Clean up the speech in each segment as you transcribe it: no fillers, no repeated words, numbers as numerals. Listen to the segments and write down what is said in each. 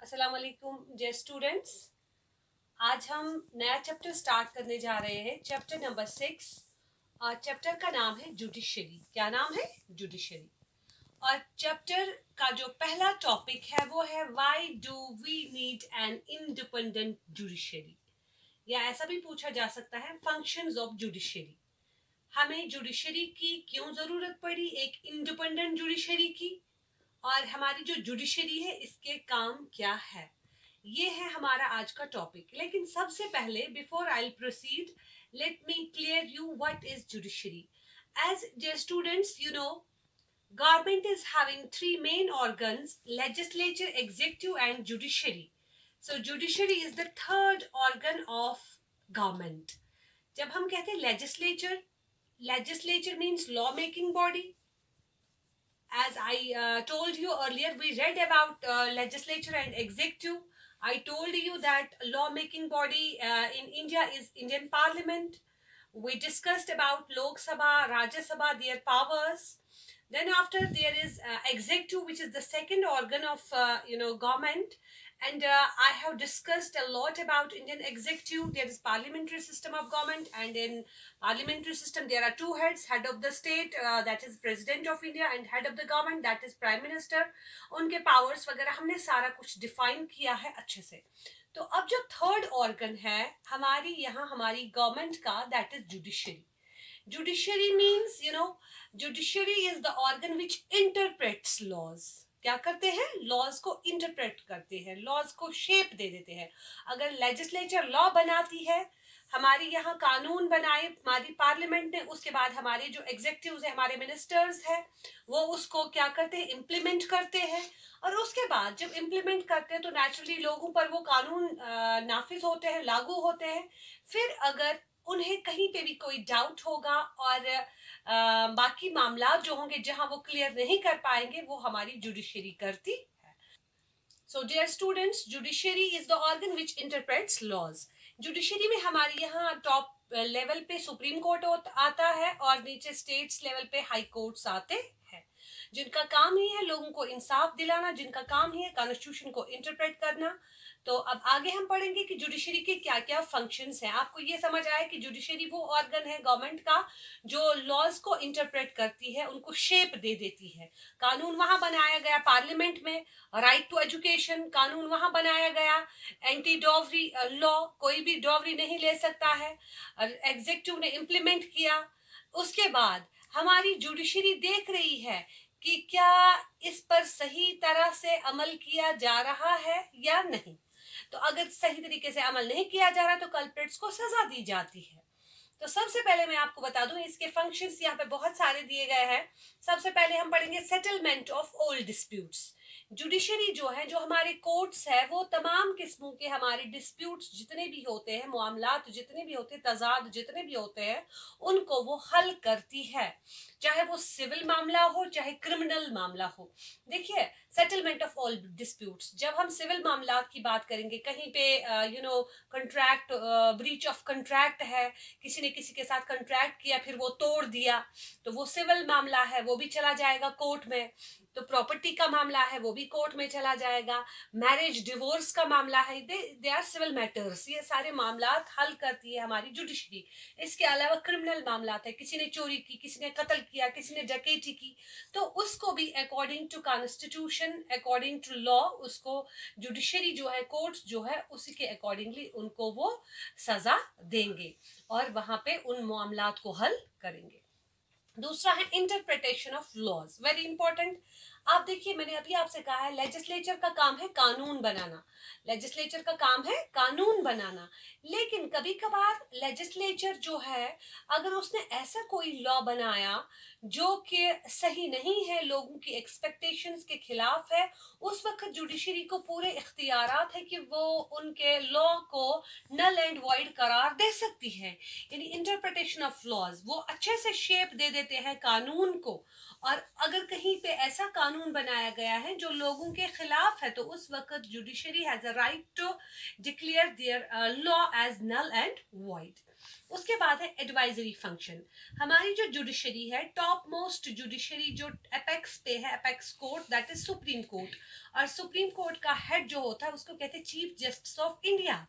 अस्सलाम वालेकुम dear students. आज हम नया चैप्टर स्टार्ट करने जा रहे हैं, चैप्टर नंबर 6। और चैप्टर का नाम है जुडिशरी। क्या नाम है? जुडिशरी। और चैप्टर का जो पहला टॉपिक है वो है why do we need an independent judiciary, या ऐसा भी पूछा जा सकता है फंक्शंस ऑफ जुडिशरी। हमें जुडिशरी की क्यों जरूरत पड़ी, एक इंडिपेंडेंट जुडिशरी की, और हमारी जो जुडिशरी है इसके काम क्या है, ये है हमारा आज का टॉपिक। लेकिन सबसे पहले, before I proceed, let me clear you what is judiciary. As dear students, you know, government is having three main organs: legislature, executive and judiciary. So judiciary is the third organ of government. जब हम कहते हैं legislature, legislature means law making body. As I told you earlier, we read about legislature and executive. I told you that law-making body in India is Indian Parliament. We discussed about Lok Sabha, Rajya Sabha, their powers. Then after there is executive, which is the second organ of government. And I have discussed a lot about Indian executive. There is parliamentary system of government, and in parliamentary system there are two heads: head of the state, that is president of India, and head of the government, that is prime minister. उनके powers वगैरह हमने सारा कुछ define किया है अच्छे से। तो अब जो थर्ड ऑर्गन है हमारी यहाँ हमारी गवर्नमेंट का, that is judiciary. Judiciary means, judiciary is the organ which interprets laws. क्या करते हैं? लॉज को इंटरप्रेट करते हैं, लॉज को शेप दे देते हैं। अगर लेजिस्लेचर लॉ बनाती है, हमारी यहाँ कानून बनाए हमारी पार्लियामेंट ने, उसके बाद हमारे जो एग्जीक्यूटिव्स है, हमारे मिनिस्टर्स है, वो उसको क्या करते हैं? इम्प्लीमेंट करते हैं। और उसके बाद जब इम्प्लीमेंट करते हैं तो नेचुरली लोगों पर वो कानून नाफिज होते हैं, लागू होते हैं। फिर अगर उन्हें कहीं पे भी कोई डाउट होगा और बाकी मामला जो होंगे जहां वो क्लियर नहीं कर पाएंगे, वो हमारी जुडिशरी करती है। So dear students, judiciary is the organ which interprets laws. Judiciary में हमारे यहाँ टॉप लेवल पे सुप्रीम कोर्ट आता है और नीचे स्टेट्स लेवल पे हाई कोर्ट्स आते हैं, जिनका काम ही है लोगों को इंसाफ दिलाना, जिनका काम ही है कॉन्स्टिट्यूशन को इंटरप्रेट करना। तो अब आगे हम पढ़ेंगे कि जुडिशरी के क्या क्या फंक्शंस हैं। आपको ये समझ आया कि जुडिशरी वो ऑर्गन है गवर्नमेंट का जो लॉज को इंटरप्रेट करती है, उनको शेप दे देती है। कानून वहां बनाया गया पार्लियामेंट में, राइट टू एजुकेशन कानून वहां बनाया गया, एंटी डॉवरी लॉ, कोई भी डॉवरी नहीं ले सकता है, एग्जीक्यूटिव ने इम्प्लीमेंट किया। उसके बाद हमारी जुडिशरी देख रही है कि क्या इस पर सही तरह से अमल किया जा रहा है या नहीं। तो अगर सही तरीके से अमल नहीं किया जा रहा तो कल्प्रिट्स को सजा दी जाती है। तो सबसे पहले मैं आपको बता दूं इसके फंक्शंस यहाँ पे बहुत सारे दिए गए हैं। सबसे पहले हम पढ़ेंगे settlement of old disputes. Judiciary जो है, जो हमारे कोर्ट्स है, वो तमाम किस्मों के हमारे डिस्प्यूट्स जितने भी होते हैं, मामलात जितने भी होते हैं, तजाद जितने भी होते हैं, उनको वो हल करती है, चाहे वो सिविल मामला हो चाहे क्रिमिनल मामला हो। देखिए, सेटलमेंट ऑफ ऑल डिस्प्यूट्स, जब हम सिविल मामलात की बात करेंगे, कहीं पे कंट्रैक्ट, ब्रीच ऑफ कंट्रैक्ट है, किसी ने किसी के साथ कंट्रैक्ट किया फिर वो तोड़ दिया, तो वो सिविल मामला है, वो भी चला जाएगा कोर्ट में। तो प्रॉपर्टी का मामला है, वो भी कोर्ट में चला जाएगा। मैरिज डिवोर्स का मामला है, दे आर सिविल मैटर्स। ये सारे मामलात हल करती है हमारी जुडिशरी। इसके अलावा क्रिमिनल मामलात है, किसी ने चोरी की, किसी ने कत्ल किया, किसी ने डकैती की, तो उसको भी according to constitution, according to law, उसको जुडिशरी जो है, कोर्ट जो है, उसी के अकॉर्डिंगली उनको वो सजा देंगे और वहां पे उन मामलात को हल करेंगे। दूसरा है interpretation of laws, very important. आप देखिए, मैंने अभी आपसे कहा है लेजिस्लेचर का काम है कानून बनाना, लेजिस्लेचर का काम है कानून बनाना। लेकिन कभी कभार लेजिस्लेचर जो है, अगर उसने ऐसा कोई लॉ बनाया जो कि सही नहीं है, लोगों की एक्सपेक्टेशंस के खिलाफ है, उस वक्त जुडिशरी को पूरे इख्तियारात है कि वो उनके लॉ को नल एंड वॉइड करार दे सकती है। यानी इंटरप्रिटेशन ऑफ लॉज, वो अच्छे से शेप दे देते हैं कानून को। और अगर कहीं पे ऐसा कानून कानून बनाया गया है जो लोगों के खिलाफ है, तो उस वक्त judiciary has a right to declare their law as null and void. उसके बाद है एडवाइजरी फंक्शन। हमारी जो जुडिशरी है, टॉप मोस्ट जुडिशरी जो अपेक्स पे है, apex court that is supreme court, और सुप्रीम कोर्ट का हेड जो होता है उसको कहते हैं चीफ जस्टिस ऑफ इंडिया।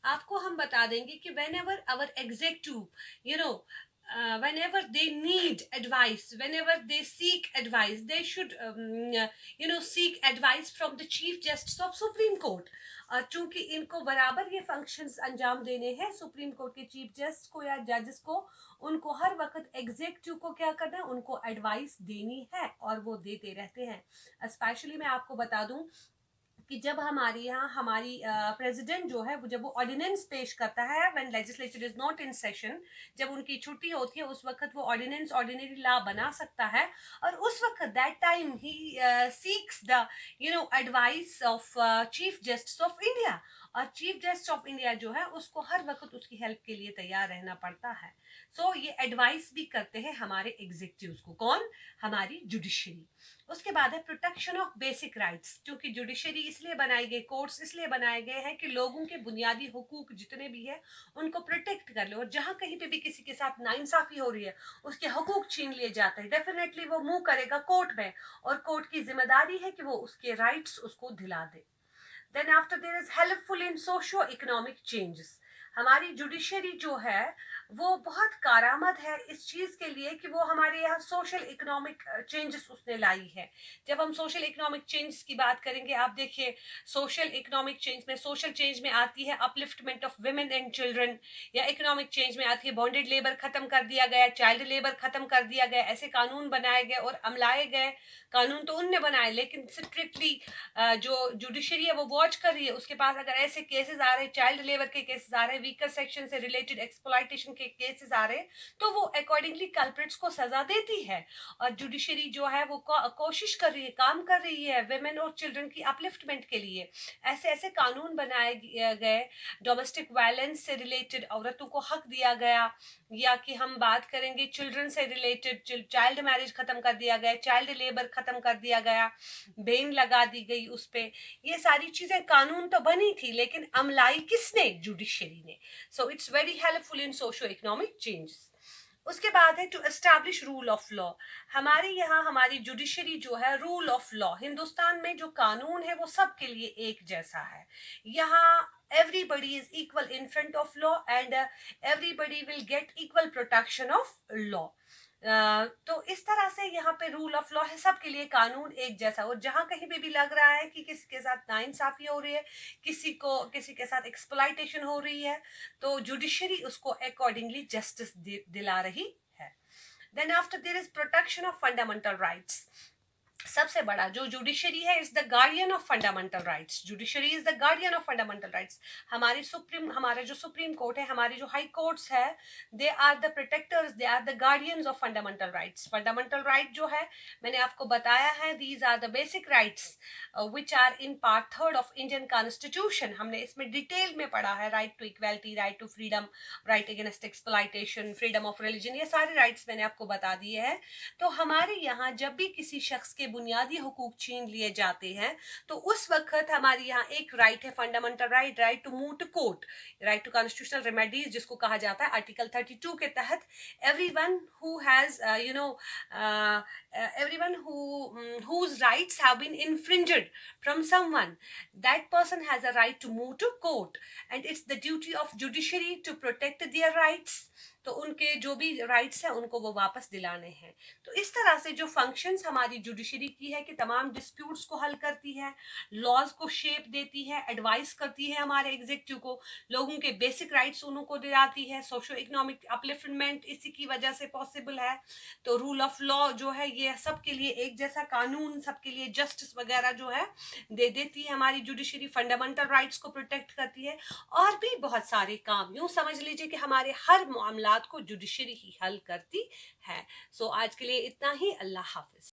आपको हम बता देंगे कि whenever our executive you know whenever they need advice, whenever they seek advice, they should seek advice from the chief justice of supreme court। चूंकि इनको बराबर ये फंक्शंस अंजाम देने हैं सुप्रीम कोर्ट के चीफ जस्टिस को या जजेस को, उनको हर वक्त एग्जेक्टिव को क्या करना है, उनको एडवाइस देनी है और वो देते रहते हैं। स्पेशली मैं आपको बता दूं कि जब हमारे यहाँ हमारी प्रेसिडेंट जो है वो जब वो ऑर्डिनेंस पेश करता है, when legislature is not in session, जब उनकी छुट्टी होती है उस वक्त वो ऑर्डिनेंस ऑर्डिनरी लॉ बना सकता है, और उस वक्त दैट टाइम ही seeks the advice of chief justice of India. और चीफ जस्टिस ऑफ इंडिया जो है उसको हर वक्त उसकी हेल्प के लिए तैयार रहना पड़ता है। सो ये एडवाइस भी करते हैं हमारे एग्जीक्यूटिव्स को, कौन, हमारी जुडिशरी। उसके बाद है प्रोटेक्शन ऑफ बेसिक राइट्स। क्योंकि जुडिशरी इसलिए बनाई गई, कोर्ट्स इसलिए बनाए गए हैं कि लोगों के बुनियादी हुकूक जितने भी है उनको प्रोटेक्ट कर ले, और जहां कहीं पे भी किसी के साथ नाइंसाफी हो रही है, उसके हुकूक छीन लिए जाते हैं, डेफिनेटली वो मूव करेगा कोर्ट में, और कोर्ट की जिम्मेदारी है कि वो उसके राइट्स उसको दिला दे। Then after there is helpful in socio economic changes. हमारी जुडिशरी जो है वो बहुत कारामद है इस चीज के लिए कि वो हमारे यहाँ सोशल इकोनॉमिक चेंजेस उसने लाई है। जब हम सोशल इकोनॉमिक चेंजेस की बात करेंगे, आप देखिए सोशल इकोनॉमिक चेंज में, सोशल चेंज में आती है upliftment of women and children, या इकोनॉमिक चेंज में आती है बॉन्डेड लेबर खत्म कर दिया गया, चाइल्ड लेबर खत्म कर दिया गया, ऐसे कानून बनाए गए और अमलाए गए। कानून तो उनने बनाए, लेकिन स्ट्रिक्टली जो जुडिशरी है वो वॉच कर रही है, उसके पास अगर ऐसे केसेस आ रहे, चाइल्ड लेबर के केसेस आ रहे, वीकर सेक्शन से रिलेटेड एक्सप्लॉयटेशन के केसेस आ रहे, तो वो अकॉर्डिंगली कल्प्रिट्स को सजा देती है। और जुडिशरी जो है वो कोशिश कर रही है, काम कर रही है विमेन और चिल्ड्रन की अपलिफ्टमेंट के लिए। ऐसे ऐसे कानून बनाए गए, डोमेस्टिक वायलेंस से रिलेटेड औरतों को हक दिया गया, या कि हम बात करेंगे चिल्ड्रन से रिलेटेड, चाइल्ड मैरिज खत्म कर दिया गया, चाइल्ड लेबर खत्म कर दिया गया, बेन लगा दी गई उस पे। ये सारी चीजें कानून तो बनी थी, लेकिन अमलाई किसने, जुडिशरी ने। So it's very helpful in socio economic changes. उसके बाद है to establish rule of law. हमारे यहाँ हमारी जुडिशरी जो है, रूल ऑफ लॉ, हिंदुस्तान में जो कानून है वो सबके लिए एक जैसा है। यहाँ everybody is equal in front of law and everybody will get equal protection of law। तो इस तरह से यहाँ पे रूल ऑफ लॉ है, सबके लिए कानून एक जैसा। और जहां कहीं पे भी लग रहा है कि किसी के साथ नाइंसाफी हो रही है, किसी के साथ एक्सप्लॉयटेशन हो रही है, तो जुडिशरी उसको अकॉर्डिंगली जस्टिस दिला रही है। Then after there is protection of fundamental rights. सबसे बड़ा जो जुडिशरी है is the guardian of fundamental rights. Judiciary is the guardian of fundamental rights. हमारा जो सुप्रीम कोर्ट है, हमारी जो हाई कोर्ट्स है, they are the protectors, they are the guardians of fundamental rights. Fundamental right जो है मैंने आपको बताया है, these are the basic rights which are in part 3 of Indian constitution. हमने इसमें डिटेल में पढ़ा है, right to equality, right to freedom, right against exploitation, freedom of religion, ये सारे राइट्स मैंने आपको बता दिए हैं। तो हमारे यहाँ जब भी किसी शख्स के बुनियादी हुकूक छीन लिए जाते हैं, तो उस वक्त हमारे यहाँ एक राइट है, fundamental right, right to move to court, right to constitutional remedies जिसको कहा जाता है। आर्टिकल 32 के तहत everyone who has everyone whose rights have been infringed from someone, that person has a right to move to court and it's the duty of judiciary to protect their rights। तो उनके जो भी rights हैं उनको वो वापस दिलाने हैं। तो इस तरह से जो फंक्शंस हमारी जुडिशरी की है कि तमाम डिस्प्यूट्स को हल करती है, लॉज को शेप देती है, एडवाइस करती है हमारे एग्जीक्यूटिव को, लोगों के बेसिक राइट्स उनको दिलाती है, सोशो इकोनॉमिक अपलिफ्टमेंट इसी की वजह से पॉसिबल है। तो रूल ऑफ लॉ जो है ये सबके लिए एक जैसा कानून, सबके लिए जस्टिस वगैरह जो है दे देती है हमारी जुडिशरी, फंडामेंटल राइट्स को प्रोटेक्ट करती है, और भी बहुत सारे काम। यूं समझ लीजिए कि हमारे हर मामलात को जुडिशरी ही हल करती है। सो आज के लिए इतना ही। अल्लाह हाफिज।